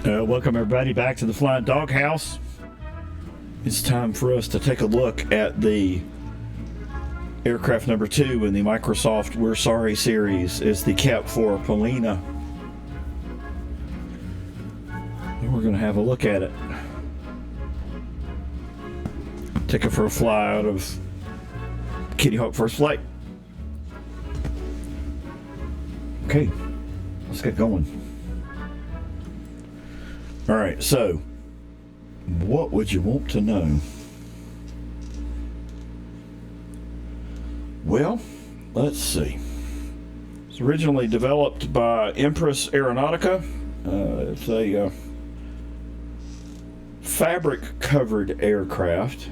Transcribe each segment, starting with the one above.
Welcome everybody back to the Flying Doghouse. It's time for us to take a look at the aircraft number 2 in the Microsoft We're Sorry series. It's the CAP-4 Paulina. And we're going to have a look at it. Take it for a fly out of Kitty Hawk First Flight. Okay, let's get going. Alright, so what would you want to know? Well, let's see. It's originally developed by Empress Aeronautica. It's a fabric covered aircraft.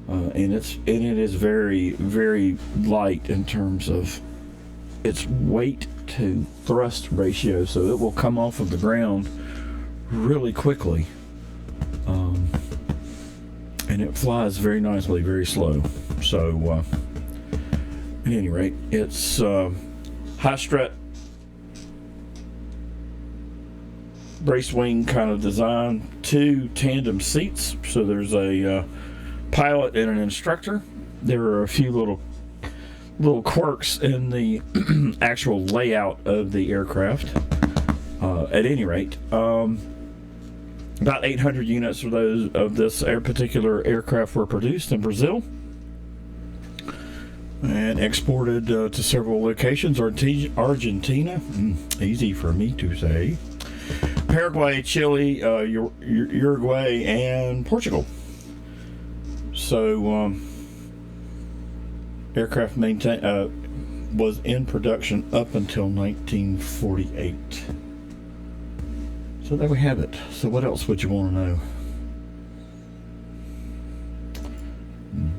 And it is very, very light in terms of its weight to thrust ratio, so it will come off of the ground really quickly, and it flies very nicely, very slow. So at any rate, it's high strut brace wing kind of design, 2 tandem seats, so there's a pilot and an instructor. There are a few little quirks in the actual layout of the aircraft. At any rate, about 800 units of this particular aircraft were produced in Brazil and exported to several locations. Argentina, easy for me to say, Paraguay, Chile, Uruguay, and Portugal. So aircraft was in production up until 1948. So there we have it. So what else would you want to know?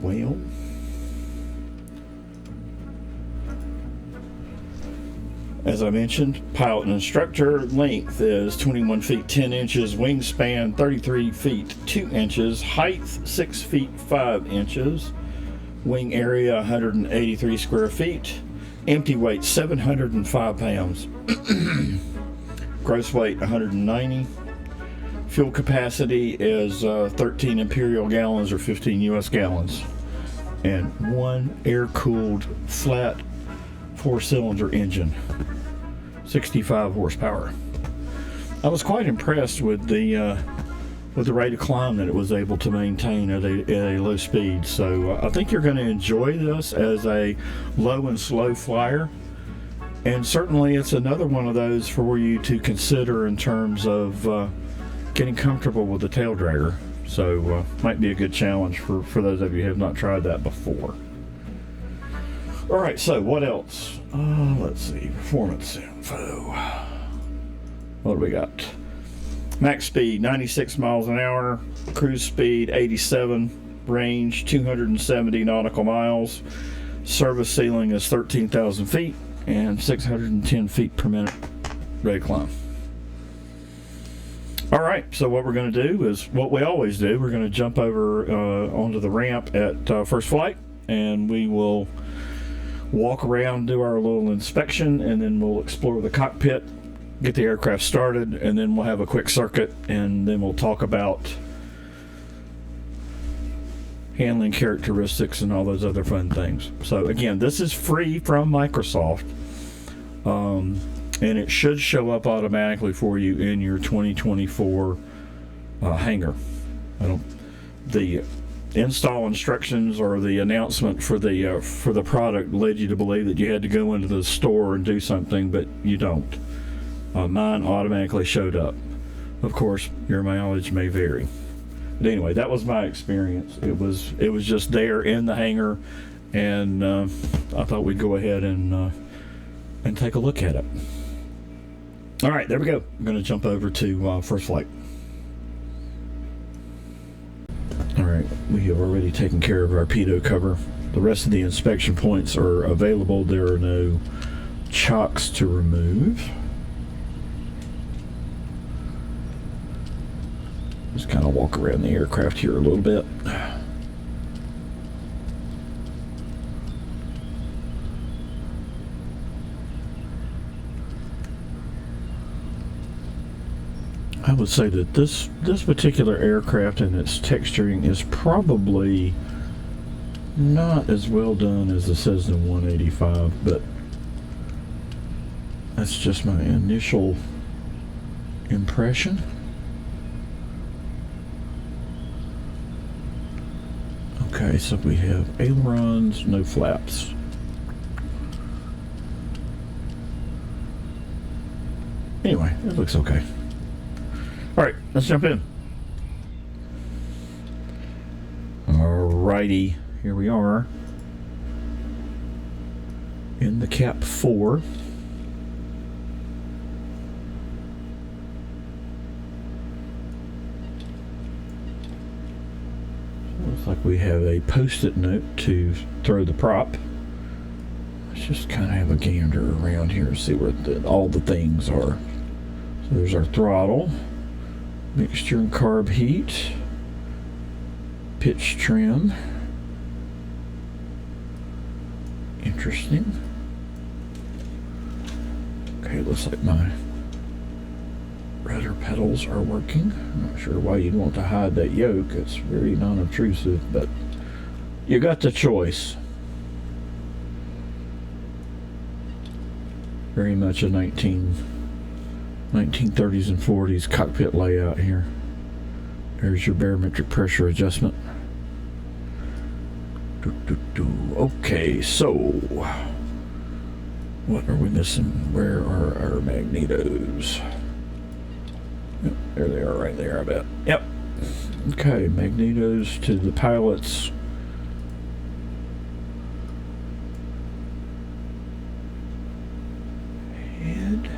Well, as I mentioned, pilot and instructor. Length is 21 feet 10 inches, wingspan 33 feet 2 inches, height 6 feet 5 inches, wing area 183 square feet, empty weight 705 pounds, gross weight 190. Fuel capacity is 13 imperial gallons or 15 US gallons, and one air-cooled flat 4-cylinder engine, 65 horsepower. I was quite impressed with the rate of climb that it was able to maintain at a low speed. So I think you're going to enjoy this as a low and slow flyer, and certainly it's another one of those for you to consider in terms of getting comfortable with the tail dragger. So might be a good challenge for those of you who have not tried that before. Alright, so what else? Let's see, performance info. What do we got? Max speed 96 miles an hour, cruise speed 87, range 270 nautical miles, service ceiling is 13,000 feet, and 610 feet per minute rate of climb. Alright, so what we're going to do is what we always do. We're going to jump over onto the ramp at First Flight, and we will walk around, do our little inspection, and then we'll explore the cockpit, get the aircraft started, and then we'll have a quick circuit, and then we'll talk about handling characteristics and all those other fun things. So again, this is free from Microsoft, and it should show up automatically for you in your 2024 hangar. The install instructions or the announcement for the product led you to believe that you had to go into the store and do something, but you don't. Mine automatically showed up. Of course, your mileage may vary, but anyway, that was my experience. It was just there in the hangar, and I thought we'd go ahead and take a look at it. All right, there we go. I'm going to jump over to First Flight. All right, we have already taken care of our pitot cover. The rest of the inspection points are available. There are no chocks to remove. Just kind of walk around the aircraft here a little bit. I would say that this particular aircraft and its texturing is probably not as well done as the Cessna 185, but that's just my initial impression. Okay, so we have ailerons, no flaps. Anyway, it looks okay. All right, let's jump in. Alrighty, here we are in the CAP-4. Looks like we have a post-it note to throw the prop. Let's just kind of have a gander around here and see where all the things are. So there's our throttle, mixture and carb heat, pitch trim. Interesting. Okay, looks like my rudder pedals are working. I'm not sure why you'd want to hide that yoke. It's very non-obtrusive, but you got the choice. Very much a 1930s and 40s cockpit layout here. There's your barometric pressure adjustment. Okay, so what are we missing? Where are our magnetos? Yep, there they are, right there, I bet. Yep. Okay, magnetos to the pilot's head.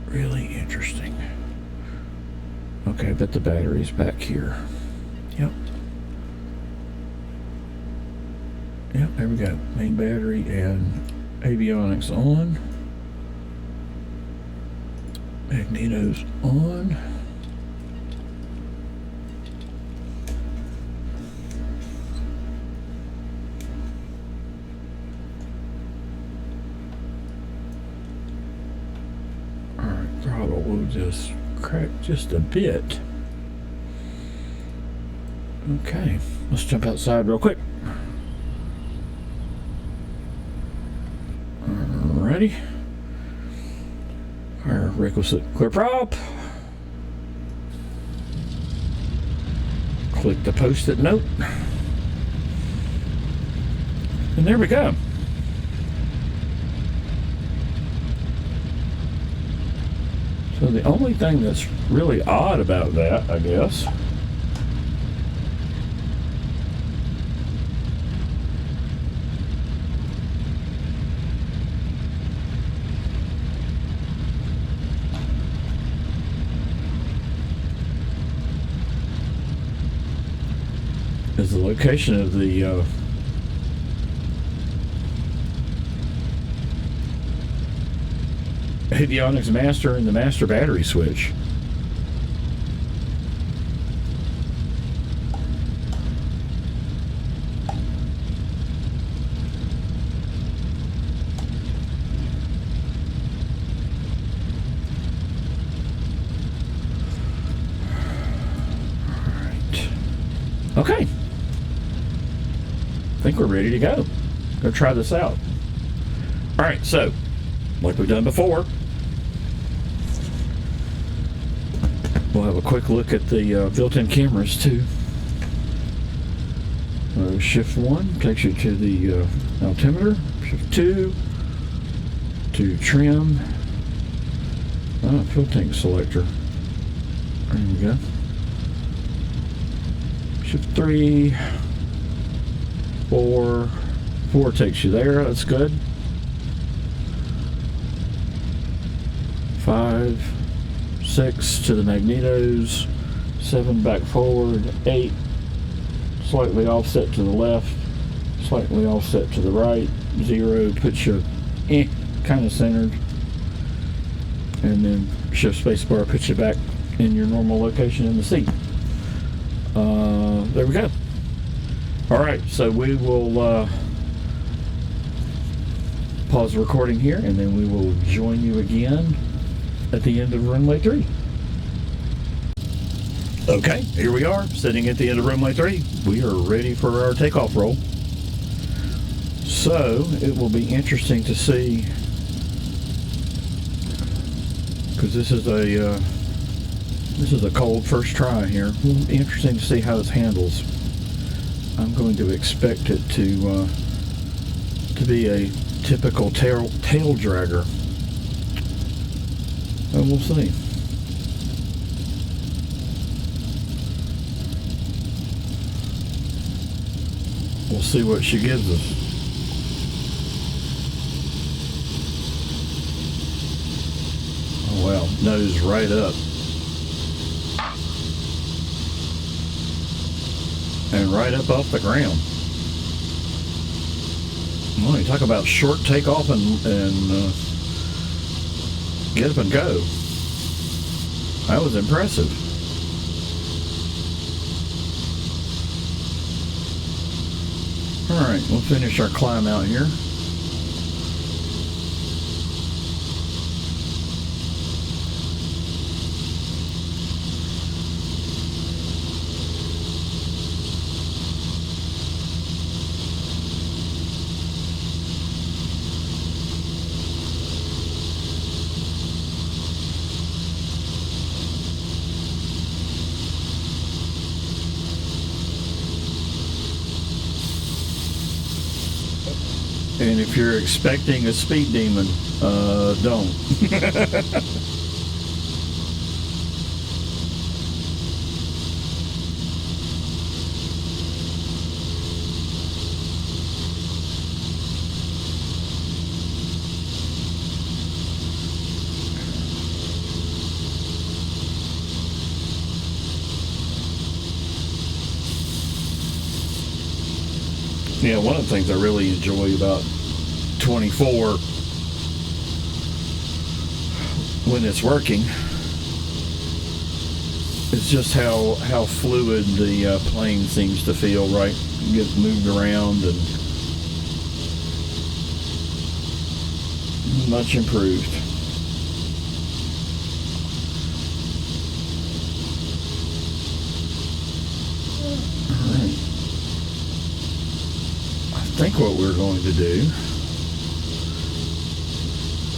Really interesting. Okay, I bet the battery's back here. Yep. Yep, there we go. Main battery and avionics on. Magnetos on. Alright, throttle will just crack just a bit. Okay, let's jump outside real quick. Alrighty. Our requisite clear prop. Click the post-it note. And there we go. So the only thing that's really odd about that, I guess, is the location of the avionics master and the master battery switch. Alright. Okay. I think we're ready to go. Go try this out. Alright, so like we've done before, we'll have a quick look at the built-in cameras too. Shift 1 takes you to the altimeter. Shift 2 to trim. Fuel tank selector. There we go. Shift 3. 4 takes you there. That's good. 5, 6 to the magnetos. 7 back forward. 8 slightly offset to the left. Slightly offset to the right. 0 puts you kind of centered. And then shift spacebar puts you back in your normal location in the seat. There we go. Alright, so we will pause the recording here, and then we will join you again at the end of runway 3. Okay, here we are, sitting at the end of runway 3. We are ready for our takeoff roll. So, it will be interesting to see, because this is a cold first try here. Interesting to see how this handles. I'm going to expect it to be a typical tail dragger, and we'll see. We'll see what she gives us. Oh wow, nose right up. And right up off the ground. Well, you talk about short takeoff and get up and go. That was impressive. Alright, we'll finish our climb out here. And if you're expecting a speed demon, don't. Yeah, one of the things I really enjoy about 24 when it's working is just how fluid the plane seems to feel, right? You get moved around and much improved. I think what we're going to do,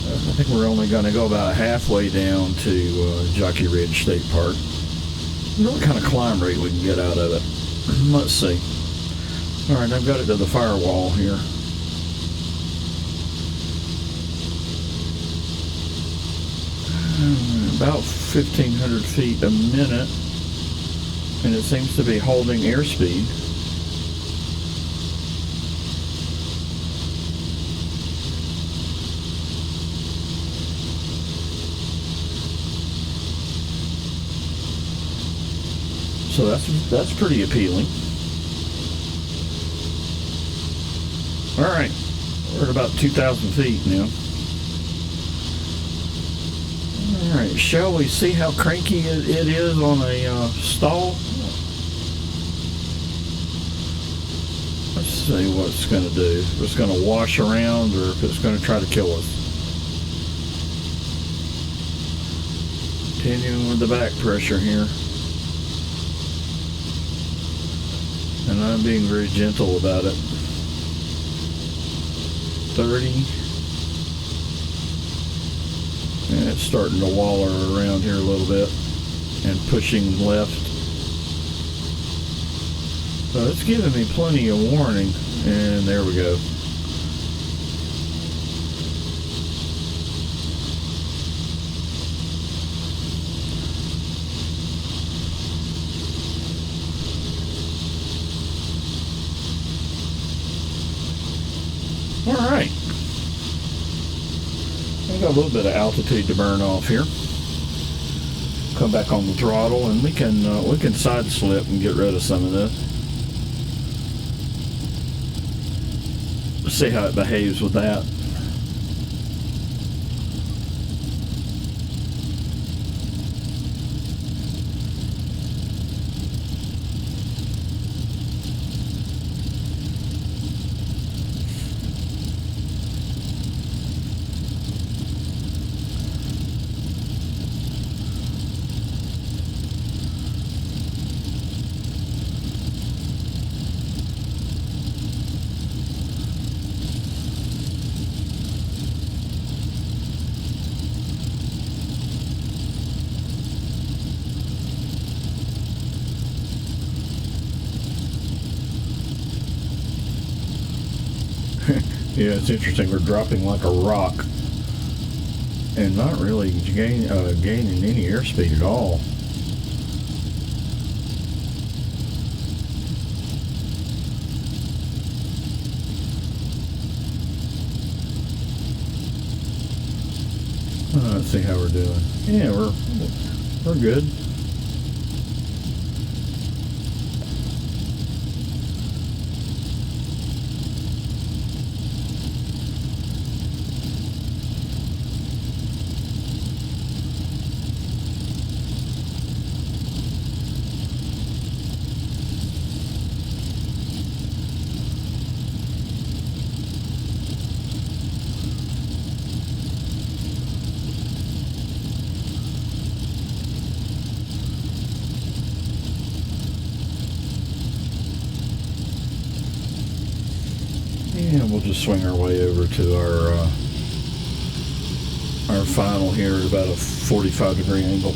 I think we're only going to go about halfway down to Jockey Ridge State Park. I wonder what kind of climb rate we can get out of it. Let's see. Alright, I've got it to the firewall here. About 1,500 feet a minute, and it seems to be holding airspeed. So that's pretty appealing. All right, we're at about 2,000 feet now. All right, shall we see how cranky it is on a stall? Let's see what it's going to do. If it's going to wash around or if it's going to try to kill us. Continuing with the back pressure here. And I'm being very gentle about it. 30. And it's starting to waller around here a little bit. And pushing left. So it's giving me plenty of warning. And there we go. Alright, I've got a little bit of altitude to burn off here. Come back on the throttle and we can side slip and get rid of some of this. See how it behaves with that. Yeah, it's interesting. We're dropping like a rock and not really gaining any airspeed at all. Let's see how we're doing. Yeah, we're good. And we'll just swing our way over to our final here at about a 45-degree angle.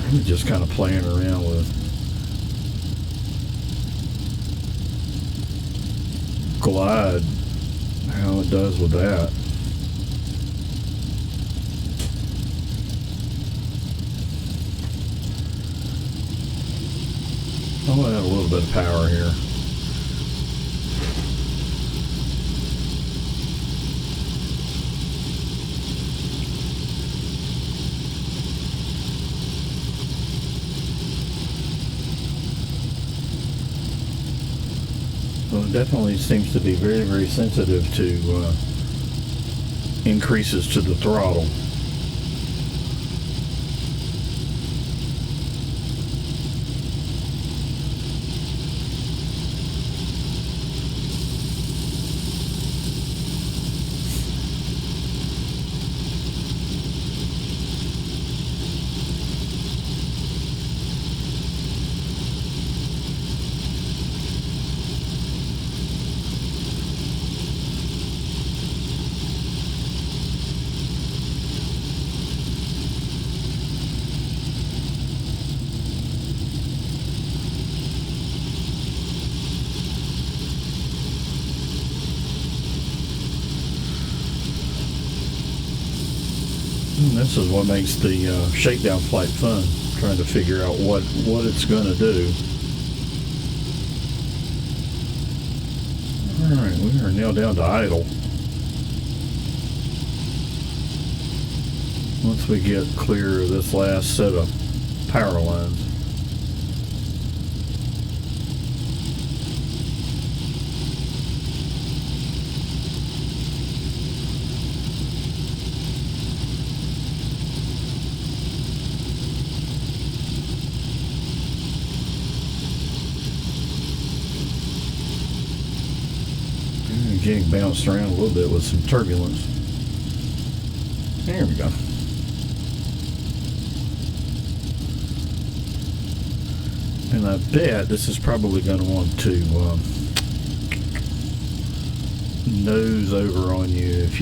I'm just kind of playing around with glide, how it does with that. I'll add a little bit of power here. Well, it definitely seems to be very, very sensitive to increases to the throttle. This is what makes the shakedown flight fun, trying to figure out what it's going to do. Alright, we are now down to idle. Once we get clear of this last set of power lines. Getting bounced around a little bit with some turbulence. There we go. And I bet this is probably going to want to nose over on you if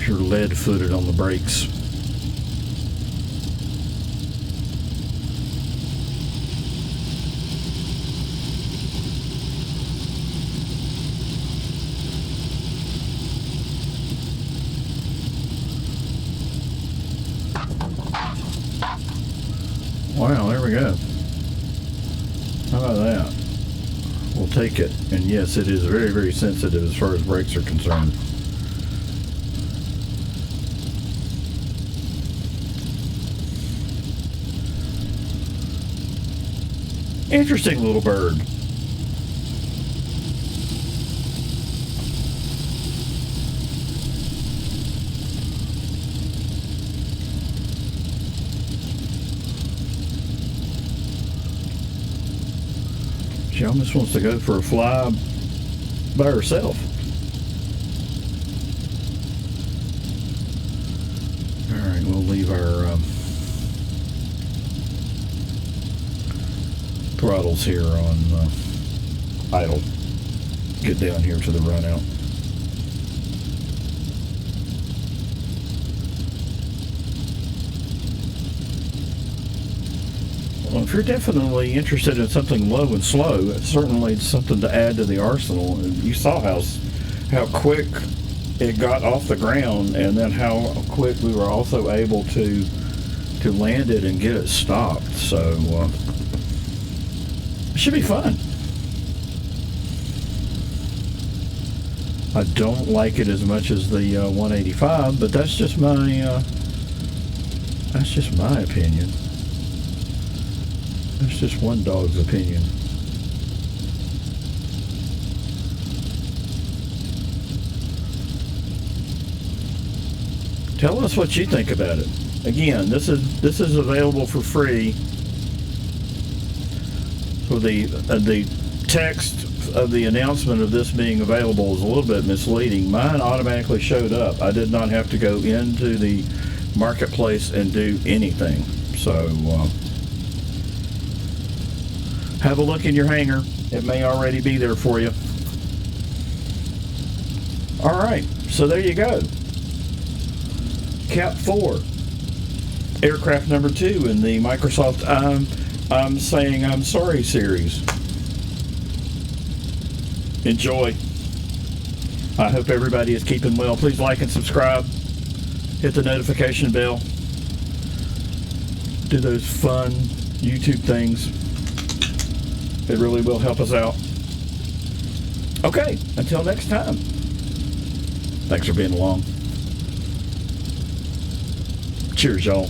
you're lead-footed on the brakes. Wow, there we go. How about that? We'll take it. And yes, it is very, very sensitive as far as brakes are concerned. Interesting little bird. She almost wants to go for a fly by herself. All right, we'll leave our throttles here on idle. Get down here to the run out. Well, if you're definitely interested in something low and slow, it's certainly something to add to the arsenal. And you saw how quick it got off the ground, and then how quick we were also able to land it and get it stopped. So it should be fun. I don't like it as much as the 185, but that's just my opinion. That's just one dog's opinion. Tell us what you think about it. Again, this is available for free. So the text of the announcement of this being available is a little bit misleading. Mine automatically showed up. I did not have to go into the marketplace and do anything. So have a look in your hangar. It may already be there for you. All right, so there you go. CAP-4, aircraft number 2 in the Microsoft I'm saying I'm sorry series. Enjoy. I hope everybody is keeping well. Please like and subscribe. Hit the notification bell. Do those fun YouTube things. It really will help us out. Okay, until next time. Thanks for being along. Cheers, y'all.